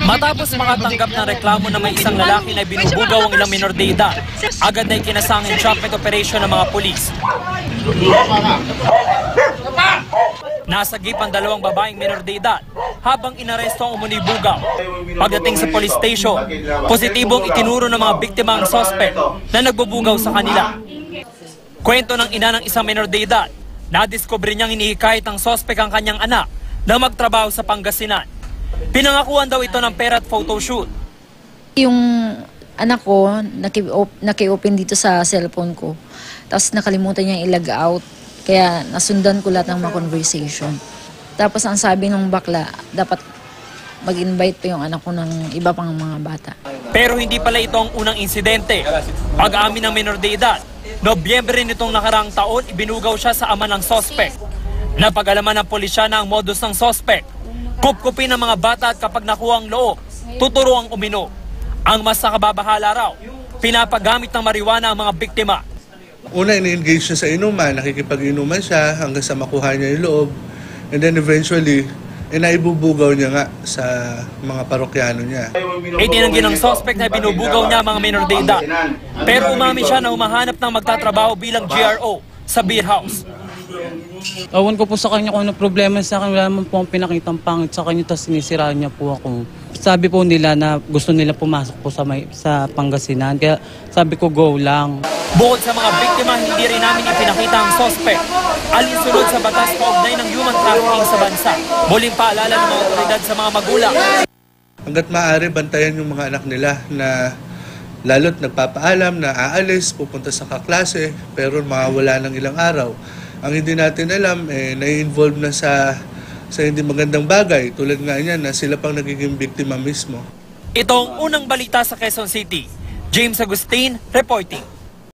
Matapos makatanggap ng reklamo na may isang lalaki na binubugaw ang ilang minor de edad, agad na ikinasang entrapment operation ng mga pulis. Nasagip ang dalawang babaeng minor de edad habang inaresto ang umunibugaw. Pagdating sa police station, positibong itinuro ng mga biktima ang suspect na nagbubugaw sa kanila. Kwento ng ina ng isang minor de edad, nadiskubre niyang hinihikayat ng suspect ang kanyang anak na magtrabaho sa Pangasinan. Pinangakuan daw ito ng pera at photoshoot. Yung anak ko, naki-open dito sa cellphone ko. Tapos nakalimutan niya i-log out. Kaya nasundan ko lahat ng mga conversation. Tapos ang sabi ng bakla, dapat mag-invite pa yung anak ko ng iba pang mga bata. Pero hindi pala ito ang unang insidente. Pag-amin ng minor de edad, Nobyembre nitong nakaraang taon, ibinugaw siya sa ama ng suspect. Napag-alaman ng pulisya na ang modus ng suspect. Kupkupin ng mga bata at kapag nakuha ang loob, tuturo ang uminom. Ang mas nakababahala raw, pinapagamit ng marijuana ang mga biktima. Una, ini-engage siya sa inuman, nakikipag-inuman siya hanggang sa makuha niya yung loob. And then eventually, naibubugaw niya nga sa mga parokyano niya. Itinanggi ng suspect na binubugaw niya mga minor de edad. Pero umamin siya na umahanap ng magtatrabaho bilang GRO sa beer house. Awan ko po sa kanya kung ano problema sa akin. Wala naman po akong pinakitang pangit sa kanya, tapos sinisiraan niya po ako. Sabi po nila na gusto nila pumasok po sa Pangasinan, kaya sabi ko go lang. Bukod sa mga biktima, hindi rin namin ipinakita ang suspect. Alinsunod sa batas kaugnay ng human trafficking sa bansa. Muling paalala ng mga otoridad sa mga magulang. Hanggat maaari, bantayan yung mga anak nila na lalo't nagpapaalam na aalis, pupunta sa kaklase, pero mawawala ng ilang araw. Ang hindi natin alam, nai-involve na sa hindi magandang bagay. Tulad nga niyan na sila pang nagiging biktima mismo. Ito ang unang balita sa Quezon City. James Agustin, reporting.